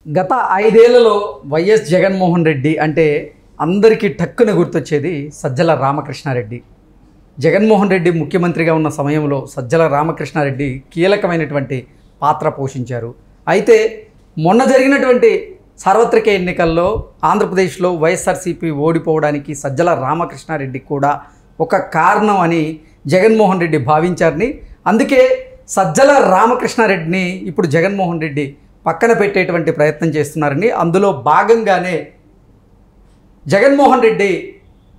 గత 5 ఏళ్లలో వైఎస్ జగన్మోహన్ రెడ్డి అంటే అందరికీ టక్కున గుర్తొచ్చేది సజ్జల రామకృష్ణారెడ్డి. జగన్మోహన్ రెడ్డి ముఖ్యమంత్రిగా ఉన్న సమయంలో సజ్జల రామకృష్ణారెడ్డి కీలకమైనటువంటి పాత్ర పోషించారు. అయితే మొన్న జరిగినటువంటి సార్వత్రిక ఎన్నికల్లో ఆంధ్రప్రదేశ్లో వైఎస్ఆర్సీపీ ఓడిపోవడానికి సజ్జల రామకృష్ణారెడ్డి కూడా ఒక కారణం అని జగన్మోహన్ రెడ్డి భావించారని, అందుకే సజ్జల రామకృష్ణారెడ్డిని ఇప్పుడు జగన్మోహన్ రెడ్డి పక్కన పెట్టేటువంటి ప్రయత్నం చేస్తున్నారని, అందులో భాగంగానే జగన్మోహన్ రెడ్డి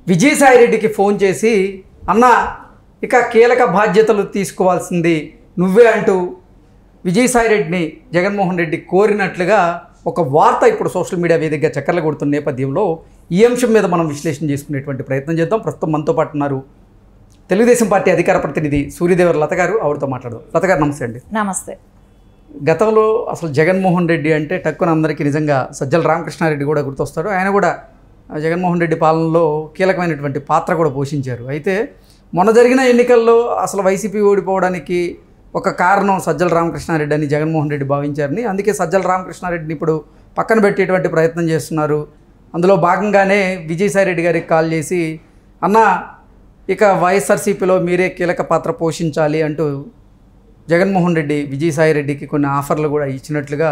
విజయసాయిరెడ్డికి ఫోన్ చేసి, అన్న ఇక కీలక బాధ్యతలు తీసుకోవాల్సింది నువ్వే అంటూ విజయసాయిరెడ్డిని జగన్మోహన్ రెడ్డి కోరినట్లుగా ఒక వార్త ఇప్పుడు సోషల్ మీడియా వేదికగా చక్కర్లు కొడుతున్న నేపథ్యంలో ఈ అంశం మీద మనం విశ్లేషణ చేసుకునేటువంటి ప్రయత్నం చేద్దాం. ప్రస్తుతం మనతో పాటు ఉన్నారు తెలుగుదేశం పార్టీ అధికార ప్రతినిధి సూర్యదేవర లత గారు. ఆవిడతో మాట్లాడదాం. లత గారు నమస్తే అండి. నమస్తే. గతంలో అసలు జగన్మోహన్ రెడ్డి అంటే టక్కున అందరికీ నిజంగా సజ్జల రామకృష్ణారెడ్డి కూడా గుర్తొస్తాడు. ఆయన కూడా జగన్మోహన్ రెడ్డి పాలనలో కీలకమైనటువంటి పాత్ర కూడా పోషించారు. అయితే మొన్న జరిగిన ఎన్నికల్లో అసలు వైసీపీ ఓడిపోవడానికి ఒక కారణం సజ్జల రామకృష్ణారెడ్డి అని జగన్మోహన్ రెడ్డి భావించారని, అందుకే సజ్జల రామకృష్ణారెడ్డిని ఇప్పుడు పక్కన పెట్టేటువంటి ప్రయత్నం చేస్తున్నారు. అందులో భాగంగానే విజయసాయిరెడ్డి గారికి కాల్ చేసి, అన్న ఇక వైఎస్ఆర్సీపీలో మీరే కీలక పాత్ర పోషించాలి అంటూ జగన్మోహన్ రెడ్డి విజయసాయిరెడ్డికి కొన్ని ఆఫర్లు కూడా ఇచ్చినట్లుగా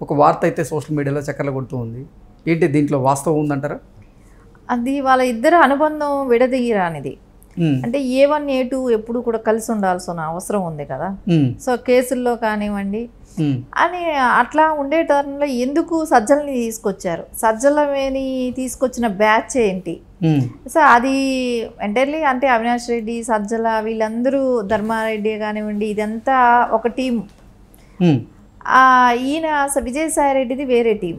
ఒక వార్త అయితే సోషల్ మీడియాలో చక్కర్లు కొడుతూ ఉంది. ఏంటి దీంట్లో వాస్తవం ఉందంటారా? అది వాళ్ళ ఇద్దరు అనుబంధం విడదీయరానిది. అంటే A1 A2 ఎప్పుడు కూడా కలిసి ఉండాల్సిన అవసరం ఉంది కదా. సో కేసుల్లో కానివ్వండి అని అట్లా ఉండే టర్న్లో ఎందుకు సజ్జలని తీసుకొచ్చారు, సజ్జలమేని తీసుకొచ్చిన బ్యాచ్ ఏంటి? సో అది ఎంటైర్లీ అంటే అవినాష్ రెడ్డి, సజ్జల వీళ్ళందరూ, ధర్మారెడ్డి కానివ్వండి, ఇదంతా ఒక టీం. ఈయన విజయసాయిరెడ్డిది వేరే టీం.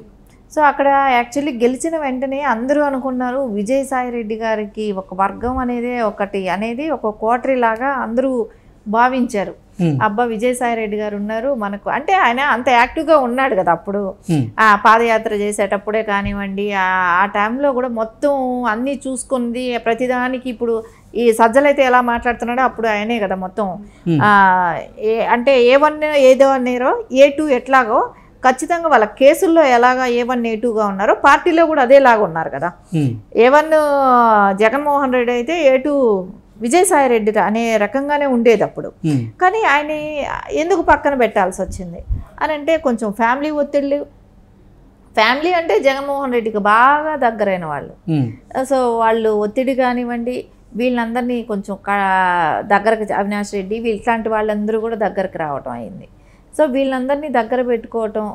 సో అక్కడ యాక్చువల్లీ గెలిచిన వెంటనే అందరూ అనుకున్నారు విజయసాయిరెడ్డి గారికి ఒక వర్గం అనేది ఒకటి అనేది ఒక కోటరీ లాగా అందరూ భావించారు. అబ్బా విజయసాయిరెడ్డి గారు ఉన్నారు మనకు అంటే, ఆయన అంత యాక్టివ్గా ఉన్నాడు కదా అప్పుడు. పాదయాత్ర చేసేటప్పుడే కానివ్వండి, ఆ టైంలో కూడా మొత్తం అన్నీ చూసుకుంది ప్రతిదానికి. ఇప్పుడు ఈ సజ్జలైతే ఎలా మాట్లాడుతున్నాడో అప్పుడు ఆయనే కదా మొత్తం. అంటే A1 ఏదో అన్నారో A2 ఎట్లాగో ఖచ్చితంగా వాళ్ళ కేసుల్లో ఎలాగా A1 A2గా ఉన్నారో పార్టీలో కూడా అదేలాగా ఉన్నారు కదా. A1 జగన్మోహన్ రెడ్డి అయితే A2 విజయసాయిరెడ్డి అనే రకంగానే ఉండేది అప్పుడు. కానీ ఆయన ఎందుకు పక్కన పెట్టాల్సి వచ్చింది అని అంటే, కొంచెం ఫ్యామిలీ ఒత్తిళ్ళు. ఫ్యామిలీ అంటే జగన్మోహన్ రెడ్డికి బాగా దగ్గరైన వాళ్ళు. సో వాళ్ళు ఒత్తిడి కానివ్వండి, వీళ్ళందరినీ కొంచెం దగ్గరకు, అవినాష్ రెడ్డి ఇట్లాంటి వాళ్ళందరూ కూడా దగ్గరకు రావటం అయింది. సో వీళ్ళందరినీ దగ్గర పెట్టుకోవటం,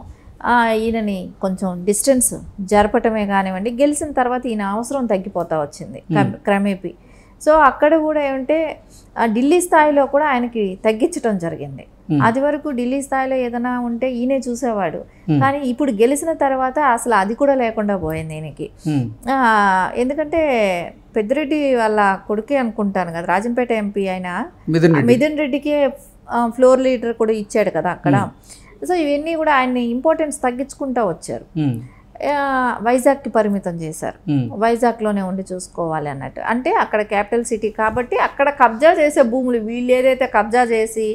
ఈయనని కొంచెం డిస్టెన్స్ జరపటమే కానివ్వండి, గెలిచిన తర్వాత ఈయన అవసరం తగ్గిపోతూ వచ్చింది క్రమేపీ. సో అక్కడ కూడా ఏమంటే ఢిల్లీ స్థాయిలో కూడా ఆయనకి తగ్గించడం జరిగింది. అది వరకు ఢిల్లీ స్థాయిలో ఏదైనా ఉంటే ఈయనే చూసేవాడు, కానీ ఇప్పుడు గెలిచిన తర్వాత అసలు అది కూడా లేకుండా పోయింది ఈయనకి. ఎందుకంటే పెద్దిరెడ్డి వాళ్ళ కొడుకే అనుకుంటాను కదా, రాజంపేట ఎంపీ అయిన మిథున్ రెడ్డికే ఫ్లోర్ లీడర్ కూడా ఇచ్చాడు కదా అక్కడ. సో ఇవన్నీ కూడా ఆయన్ని ఇంపార్టెన్స్ తగ్గించుకుంటూ వచ్చారు. వైజాగ్కి పరిమితం చేశారు, వైజాగ్లోనే ఉండి చూసుకోవాలి అన్నట్టు. అంటే అక్కడ క్యాపిటల్ సిటీ కాబట్టి అక్కడ కబ్జా చేసే భూములు వీళ్ళు ఏదైతే కబ్జా చేసి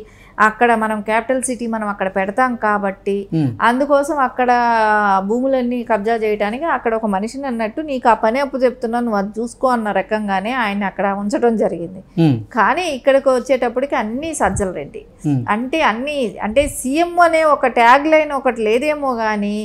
అక్కడ మనం క్యాపిటల్ సిటీ మనం అక్కడ పెడతాం కాబట్టి అందుకోసం అక్కడ భూములన్నీ కబ్జా చేయడానికి అక్కడ ఒక మనిషిని అన్నట్టు, నీకు ఆ పని అప్పు చెప్తున్నా నువ్వు అది చూసుకో అన్న రకంగానే ఆయన అక్కడ ఉంచడం జరిగింది. కానీ ఇక్కడికి వచ్చేటప్పటికి అన్ని సజ్జల రెడ్డి అంటే అన్ని అంటే సీఎం అనే ఒక ట్యాగ్ లైన్ ఒకటి లేదేమో కానీ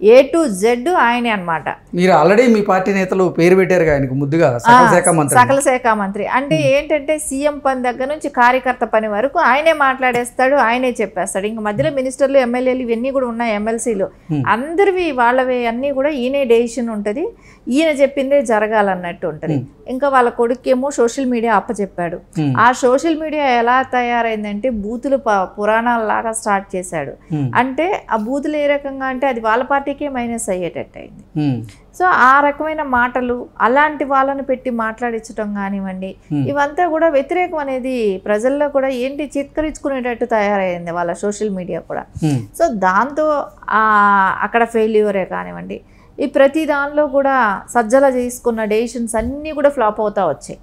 A to Z ఆయనే అనమాట. మీరు ఆల్రెడీ మీ పార్టీ నేతలు పేరు పెట్టారు ఆయనకు ముద్దుగా సకల శాఖ మంత్రి. అంటే ఏంటంటే సీఎం పని దగ్గర నుంచి కార్యకర్త పని వరకు ఆయనే మాట్లాడేస్తాడు, ఆయనే చెప్పేస్తాడు. ఇంకా మధ్యలో మినిస్టర్లు, ఎమ్మెల్యేలు ఇవన్నీ కూడా ఉన్నాయి, ఎమ్మెల్సీలు అందరివి వాళ్ళవి అన్నీ కూడా ఈయనే డెసిషన్ ఉంటుంది, ఈయన చెప్పిందే జరగాలన్నట్టు ఉంటుంది. ఇంకా వాళ్ళ కొడుకేమో సోషల్ మీడియా అప్పచెప్పాడు. ఆ సోషల్ మీడియా ఎలా తయారైందంటే బూతులు పురాణాలలాగా స్టార్ట్ చేశాడు. అంటే ఆ బూతులు ఏ రకంగా అంటే అది వాళ్ళ పార్టీకే మైనస్ అయ్యేటట్టు అయింది. సో ఆ రకమైన మాటలు అలాంటి వాళ్ళని పెట్టి మాట్లాడించడం కానివ్వండి, ఇవంతా కూడా వ్యతిరేకం అనేది ప్రజల్లో కూడా ఏంటి చిత్కరించుకునేటట్టు తయారైంది వాళ్ళ సోషల్ మీడియా కూడా. సో దాంతో అక్కడ ఫెయిల్యూరే కానివ్వండి, ఈ ప్రతి దానిలో కూడా సజ్జల తీసుకున్న డెసిషన్స్ అన్నీ కూడా ఫ్లాప్ అవుతా వచ్చాయి.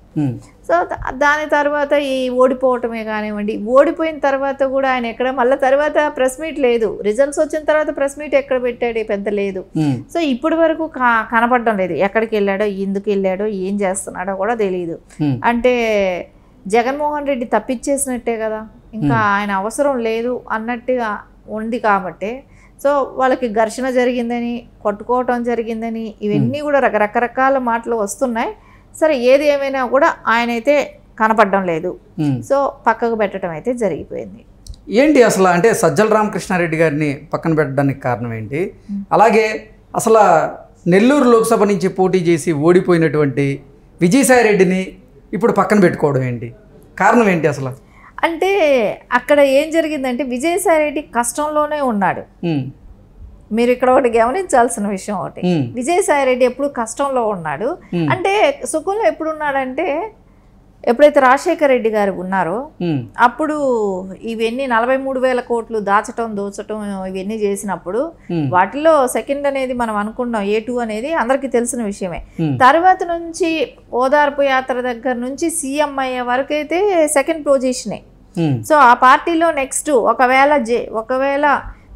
సో దాని తర్వాత ఈ ఓడిపోవటమే కానివ్వండి, ఓడిపోయిన తర్వాత కూడా ఆయన ఎక్కడ మళ్ళీ తర్వాత ప్రెస్ మీట్ లేదు, రిజల్ట్స్ వచ్చిన తర్వాత ప్రెస్ మీట్ ఎక్కడ పెట్టాడు పెద్ద లేదు. సో ఇప్పటి వరకు కనపడడం లేదు, ఎక్కడికి వెళ్ళాడో, ఎందుకు వెళ్ళాడో, ఏం చేస్తున్నాడో కూడా తెలియదు. అంటే జగన్మోహన్ రెడ్డి తప్పిచ్చేసినట్టే కదా, ఇంకా ఆయన అవసరం లేదు అన్నట్టుగా ఉంది. కాబట్టి సో వాళ్ళకి ఘర్షణ జరిగిందని, కొట్టుకోవటం జరిగిందని, ఇవన్నీ కూడా రకరకాల మాటలు వస్తున్నాయి. సరే ఏది ఏమైనా కూడా ఆయన అయితే కనపడడం లేదు, సో పక్కకు పెట్టడం అయితే జరిగిపోయింది. ఏంటి అసలు అంటే సజ్జల రామకృష్ణారెడ్డి గారిని పక్కన పెట్టడానికి కారణం ఏంటి? అలాగే అసలు నెల్లూరు లోక్సభ నుంచి పోటీ చేసి ఓడిపోయినటువంటి విజయసాయిరెడ్డిని ఇప్పుడు పక్కన పెట్టుకోవడం ఏంటి? కారణం ఏంటి అసలు? అంటే అక్కడ ఏం జరిగిందంటే విజయసాయిరెడ్డి కష్టంలోనే ఉన్నాడు. మీరు ఇక్కడ ఒకటి గమనించాల్సిన విషయం ఒకటి, విజయసాయిరెడ్డి ఎప్పుడు కష్టంలో ఉన్నాడు. అంటే సుఖంలో ఎప్పుడు ఉన్నాడంటే ఎప్పుడైతే రాజశేఖర రెడ్డి గారు ఉన్నారో అప్పుడు ఇవన్నీ 43,000 కోట్లు దాచటం దోచటం ఇవన్నీ చేసినప్పుడు వాటిలో సెకండ్ అనేది మనం అనుకున్నాం, A2 అనేది అందరికీ తెలిసిన విషయమే. తర్వాత నుంచి ఓదార్పు యాత్ర దగ్గర నుంచి సీఎం అయ్యే వరకు అయితే సెకండ్ పొజిషనే. సో ఆ పార్టీలో నెక్స్ట్ ఒకవేళ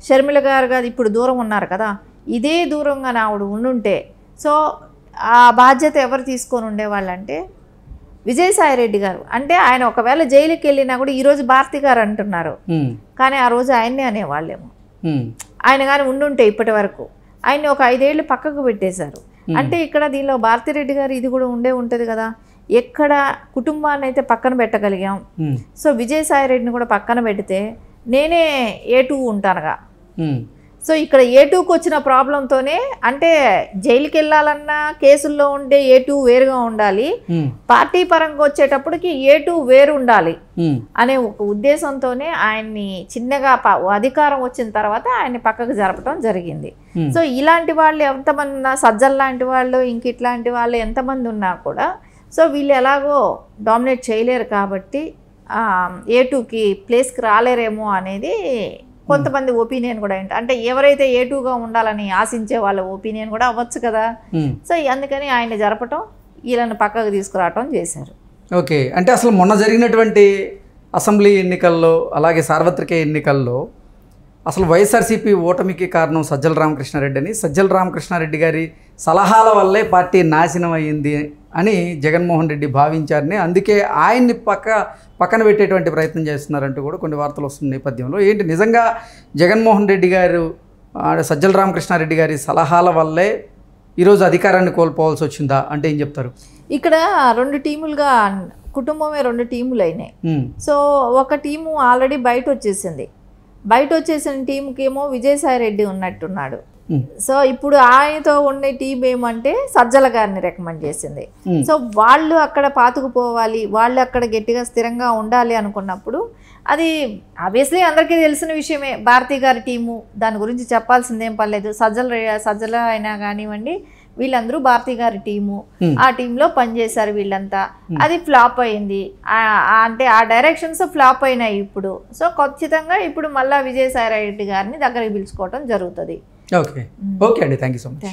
షర్మిల గారు కాదు ఇప్పుడు దూరం ఉన్నారు కదా, ఇదే దూరంగా ఆవిడ ఉండుంటే సో ఆ బాధ్యత ఎవరు తీసుకొని ఉండేవాళ్ళంటే విజయసాయిరెడ్డి గారు. అంటే ఆయన ఒకవేళ జైలుకి వెళ్ళినా కూడా ఈరోజు భారతి గారు అంటున్నారు, కానీ ఆ రోజు ఆయన్నే అనేవాళ్ళేమో. ఆయన కానీ ఉండుంటే ఇప్పటి వరకు ఆయన్ని ఒక 5 ఏళ్ళు పక్కకు పెట్టేశారు. అంటే ఇక్కడ దీనిలో భారతిరెడ్డి గారు ఇది కూడా ఉంటుంది కదా, ఎక్కడ కుటుంబాన్ని అయితే పక్కన పెట్టగలిగాం. సో విజయసాయిరెడ్డిని కూడా పక్కన పెడితే నేనే A2 ఉంటానుగా. సో ఇక్కడ A2కి వచ్చిన ప్రాబ్లంతోనే, అంటే జైలుకి వెళ్ళాలన్నా కేసుల్లో ఉండే A2 వేరుగా ఉండాలి, పార్టీ పరంగా వచ్చేటప్పటికి A2 వేరు ఉండాలి అనే ఒక ఉద్దేశంతోనే ఆయన్ని చిన్నగా అధికారం వచ్చిన తర్వాత ఆయన్ని పక్కకు జరపడం జరిగింది. సో ఇలాంటి వాళ్ళు ఎంతమంది ఉన్నా, సజ్జల లాంటి వాళ్ళు, ఇంక ఇట్లాంటి వాళ్ళు ఎంతమంది ఉన్నా కూడా సో వీళ్ళు ఎలాగో డామినేట్ చేయలేరు కాబట్టి A2కి ప్లేస్కి రాలేరేమో అనేది కొంతమంది ఒపీనియన్ కూడా ఏంటి, అంటే ఎవరైతే A2గా ఉండాలని ఆశించే వాళ్ళ ఒపీనియన్ కూడా అవ్వచ్చు కదా. సో అందుకని ఆయన్ని జరపటం, వీళ్ళని పక్కకు తీసుకురావటం చేశారు. ఓకే, అంటే అసలు మొన్న జరిగినటువంటి అసెంబ్లీ ఎన్నికల్లో అలాగే సార్వత్రిక ఎన్నికల్లో అసలు వైఎస్ఆర్సీపీ ఓటమికి కారణం సజ్జల రామకృష్ణారెడ్డి అని, సజ్జల రామకృష్ణారెడ్డి గారి సలహాల వల్లే పార్టీ నాశనం అయ్యింది అని జగన్మోహన్ రెడ్డి భావించారని, అందుకే ఆయన్ని పక్కన పెట్టేటువంటి ప్రయత్నం చేస్తున్నారంటూ కూడా కొన్ని వార్తలు వస్తున్న నేపథ్యంలో ఏంటి నిజంగా జగన్మోహన్ రెడ్డి గారు సజ్జల రామకృష్ణారెడ్డి గారి సలహాల వల్లే ఈరోజు అధికారాన్ని కోల్పోవాల్సి వచ్చిందా అంటే ఏం చెప్తారు? ఇక్కడ 2 టీములుగా కుటుంబమే 2 టీములు అయినాయి. సో ఒక టీము ఆల్రెడీ బయట వచ్చేసిన టీంకి ఏమో విజయసాయిరెడ్డి ఉన్నట్టున్నాడు. సో ఇప్పుడు ఆయనతో ఉండే టీం ఏమంటే సజ్జల గారిని రికమెండ్ చేసింది. సో వాళ్ళు అక్కడ పాతుకుపోవాలి, వాళ్ళు అక్కడ గట్టిగా స్థిరంగా ఉండాలి అనుకున్నప్పుడు అది ఆబ్వియస్లీ అందరికీ తెలిసిన విషయమే, భారతి గారి టీము, దాని గురించి చెప్పాల్సిందేం పర్లేదు. సజ్జల అయినా కానివ్వండి, వీళ్ళందరూ భారతి గారి టీము, ఆ టీంలో పనిచేశారు వీళ్ళంతా. అది ఫ్లాప్ అయింది, అంటే ఆ డైరెక్షన్స్ ఫ్లాప్ అయినాయి ఇప్పుడు. సో ఖచ్చితంగా ఇప్పుడు మళ్ళీ విజయసాయిరెడ్డి గారిని దగ్గరికి పిలుచుకోవడం జరుగుతుంది. ఓకే అండి, థ్యాంక్ యూ సో మచ్.